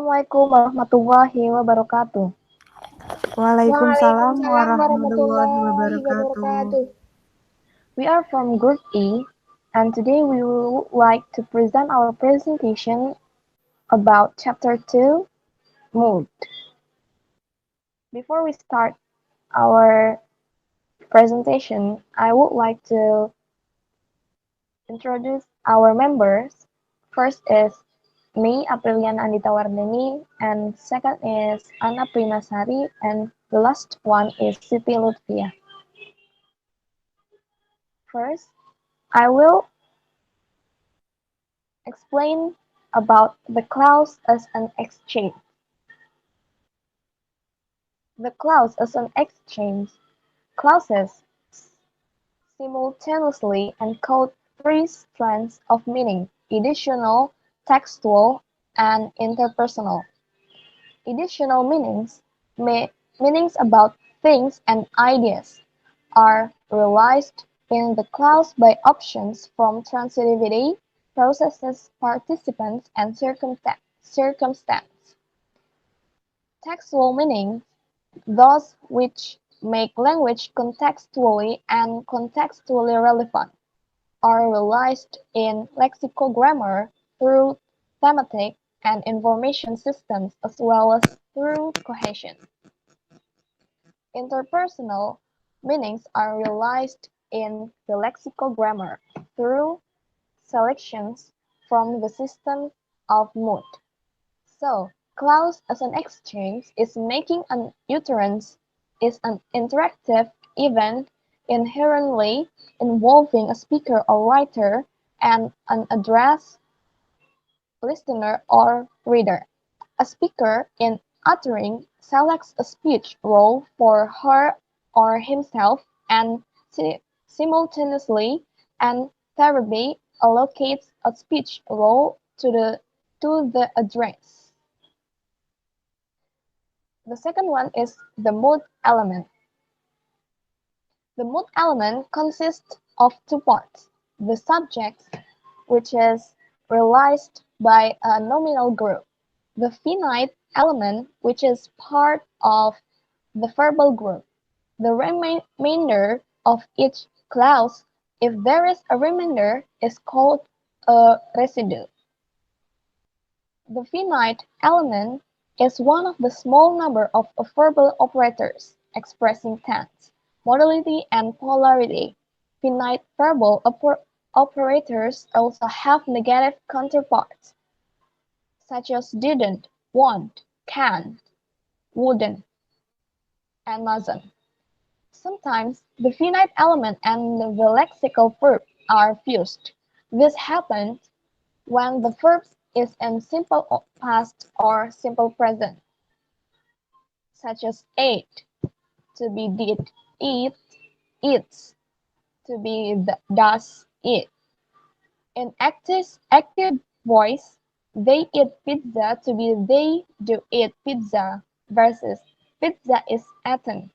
Assalamualaikum warahmatullahi wabarakatuh. Waalaikumsalam Waalaikumsalam warahmatullahi warahmatullahi wabarakatuh. wabarakatuh. We are from Group E, and today we would like to present our presentation about Chapter 2, Mood. Before we start our presentation, I would like to introduce our members. First is me, Aprilian Andita Wardeni, and second is Anna Primasari, and the last one is Siti Lutfia. First, I will explain about the clause as an exchange. The clause as an exchange clauses simultaneously encode three strands of meaning: editional, textual, and interpersonal. Editional meanings about things and ideas, are realized in the clause by options from transitivity, processes, participants, and circumstance. Textual meanings, those which make language contextually and contextually relevant, are realized in lexicography through thematic and information systems as well as through cohesion. Interpersonal meanings are realized in the lexicography through selections from the system of mood. So, clause as an exchange is making an utterance is an interactive event inherently involving a speaker or writer and an addressed listener or reader. A speaker, in uttering, selects a speech role for her or himself and simultaneously and thereby allocates a speech role to the address. The second one is the mood element. The mood element consists of two parts: the subject, which is realized by a nominal group; the finite element, which is part of the verbal group. The remainder of each clause, if there is a remainder, is called a residue. The finite element is one of the small number of verbal operators expressing tense, modality, and polarity. Finite verbal operators also have negative counterparts, such as didn't, won't, can't, wouldn't, and mustn't. Sometimes the finite element and the lexical verb are fused. This happens when the verb is in simple past or simple present, such as ate, to be did, eat, eats, to be does, eat. In active voice, they eat pizza to be they do eat pizza versus pizza is eaten.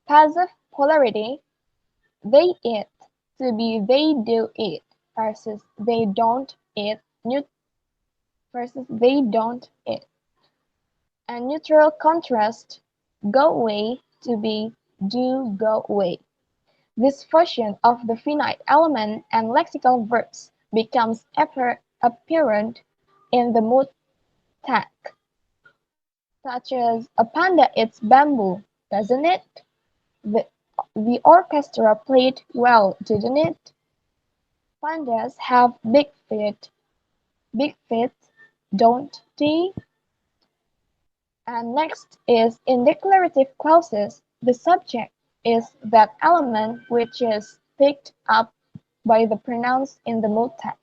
Passive polarity, they eat to be they do eat versus they don't eat versus they don't eat. And neutral contrast, go away to be do go away. This fusion of the finite element and lexical verbs becomes apparent in the mood tag, such as a panda eats bamboo, doesn't it? The, the orchestra played well, didn't it? Pandas have big feet, don't they? And next is in declarative clauses, the subject is that element which is picked up by the pronouns in the mood tag,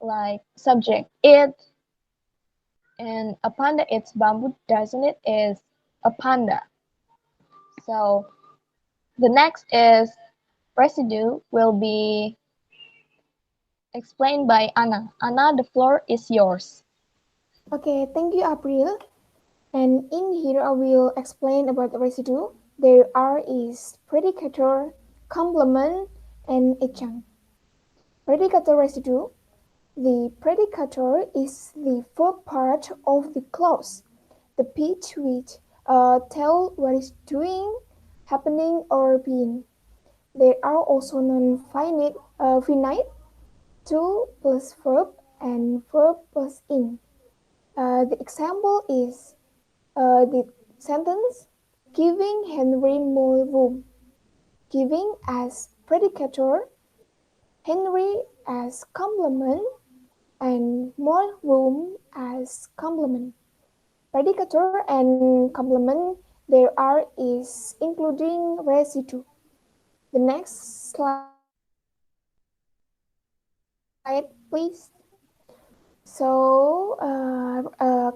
like subject it, and a panda eats bamboo, doesn't it, is a panda. So the next is residue will be explained by Anna. Anna, the floor is yours. Okay, thank you, April. And in here, I will explain about the residue. There are is predicator, complement, and adjunct. Predicator residue. The predicator is the verb part of the clause, the pitch which tell what is doing, happening, or being. They are also finite, to plus verb and verb plus ing. The example is the sentence giving Henry more room. Giving as predicator, Henry as complement, and more room as complement. Predicator and complement there are is including residue. The next slide, please.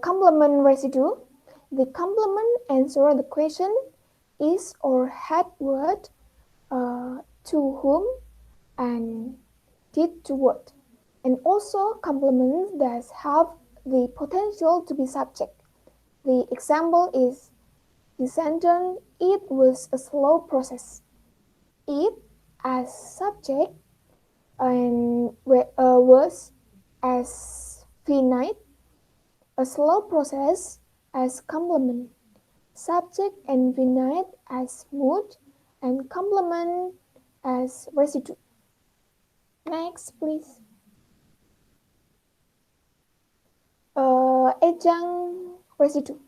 Complement residue. The complement answer the question is or had what, to whom, and did to what. And also complements that have the potential to be subject. The example is the sentence, it was a slow process. It as subject and was as finite, a slow process as complement, subject and finite as mood, and complement as residue. Next, please. Adjunct residue.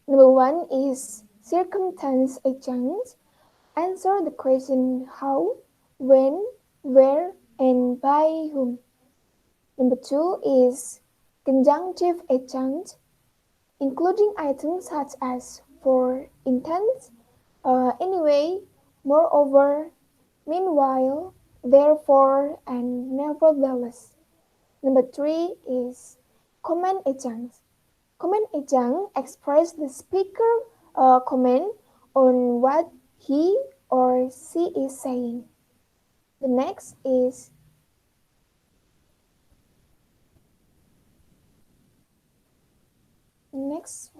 Number one is circumstance adjuncts. Answer the question how, when, where, and by whom. Number two is conjunctive adjunct, including items such as for, intent, anyway, moreover, meanwhile, therefore, and nevertheless. Number three is comment adjuncts. Comment adjunct express the speaker comment on what he or she is saying. The next is next.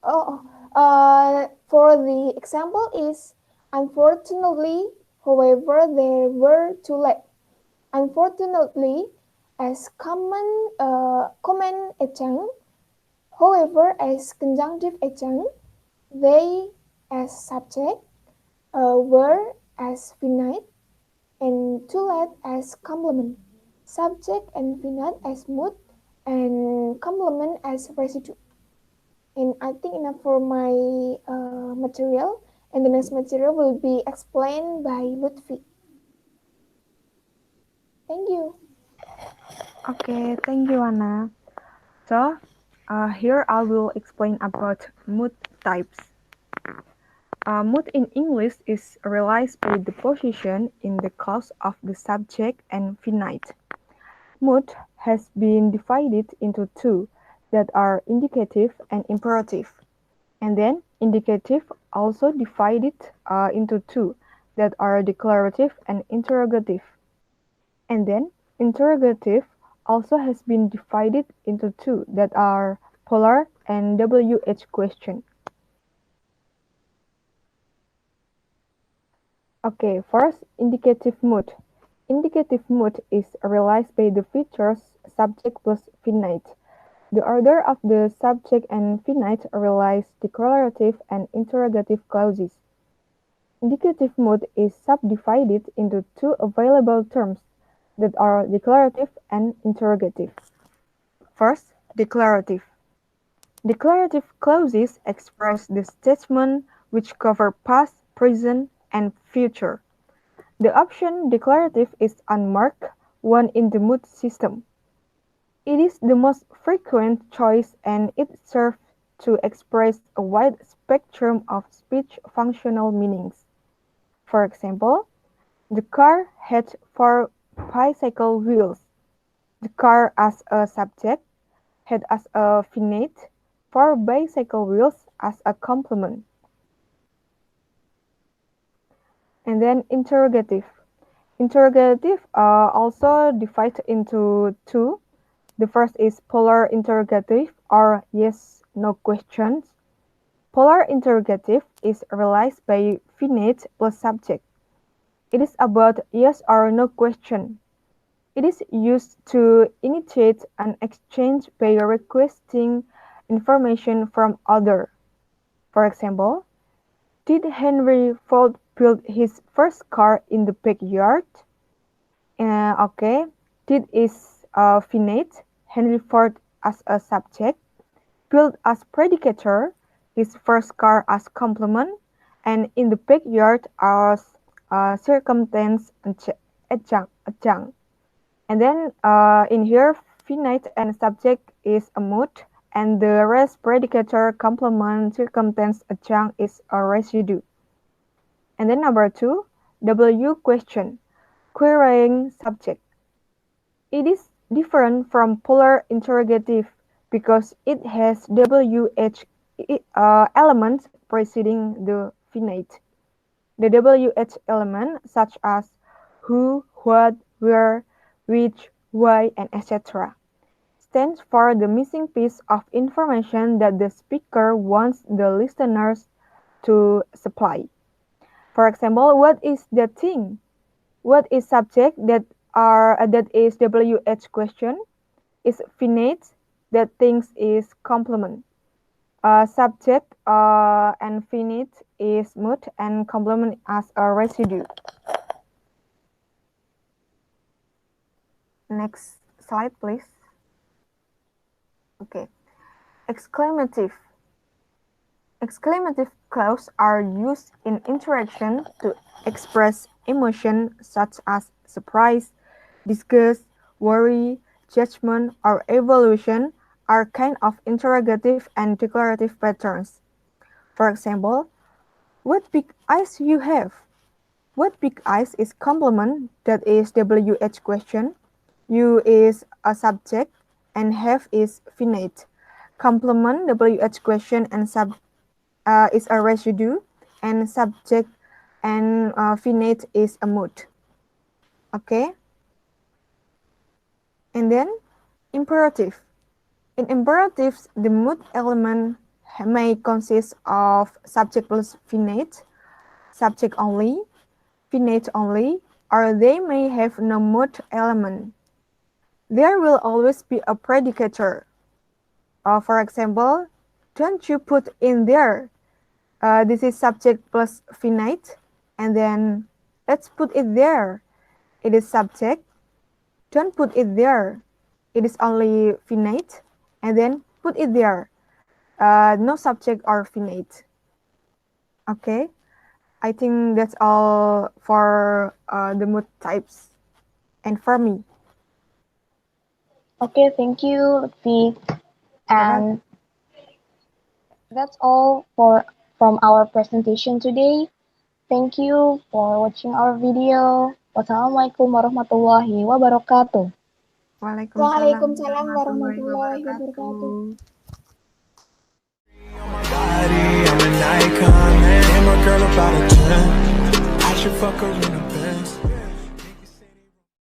For the example is unfortunately, however, they were too late. Unfortunately, as comment adjunct, however, as conjunctive adjunct, they as subject, were as finite, and too late as complement. Subject and finite as mood, and complement as residue. And I think enough for my material. And the next material will be explained by Lutfi. Thank you. Okay, thank you, Anna. So, here I will explain about mood types. Mood in English is realized by the position in the clause of the subject and finite. Mood has been divided into two that are indicative and imperative. And then indicative also divided into two that are declarative and interrogative. And then interrogative also has been divided into two that are polar and WH question. Okay, first, indicative mood. Indicative mood is realized by the features subject plus finite. The order of the subject and finite realize declarative and interrogative clauses. Indicative mood is subdivided into two available terms that are declarative and interrogative. First, declarative. Declarative clauses express the statement which cover past, present, and future. The option declarative is unmarked one in the mood system. It is the most frequent choice and it serves to express a wide spectrum of speech functional meanings. For example, the car had four bicycle wheels. The car as a subject had as a finite, four bicycle wheels as a complement. And then interrogative. Interrogative also divided into two. The first is polar interrogative or yes, no questions. Polar interrogative is realized by finite plus subject. It is about yes or no question. It is used to initiate an exchange by requesting information from others. For example, did Henry Ford build his first car in the backyard? Okay, did is finite, Henry Ford as a subject, built as predicator, his first car as complement, and in the backyard as circumstance adjunct. And then in here, finite and subject is a mood, and the rest predicator, complement, circumstance adjunct is a residue. And then number 2, W question, querying subject. It is different from polar interrogative because it has WH elements preceding the finite. The WH element, such as who, what, where, which, why, and etc., stands for the missing piece of information that the speaker wants the listeners to supply. For example, what is the thing? What is subject that is WH question? Is finite, that things is complement. Subject and finite is mood and complement as a residue. Next slide, please. Okay. Exclamative. Exclamative clauses are used in interaction to express emotion such as surprise, disgust, worry, judgment, or evolution are kind of interrogative and declarative patterns. For example, what big eyes you have? What big eyes is complement, that is WH question. You is a subject and have is finite. Complement, WH question, and is a residue, and subject and finite is a mood. Okay? And then imperative. In imperatives, the mood element may consist of subject plus finite, subject only, finite only, or they may have no mood element. There will always be a predicator. For example, don't you put in there. This is subject plus finite, and then let's put it there. It is subject. Don't put it there. It is only finite, and then put it there. No subject or finite. Okay, I think that's all for the mood types and for me. Okay, thank you, Lutfi. And that's all from our presentation today. Thank you for watching our video. Wassalamualaikum warahmatullahi wabarakatuh. Waalaikumsalam Waalaikumsalam warahmatullahi warahmatullahi wabarakatuh. wabarakatuh. I'm an icon, man. And my girl about a 10. I should fuck her in a Benz.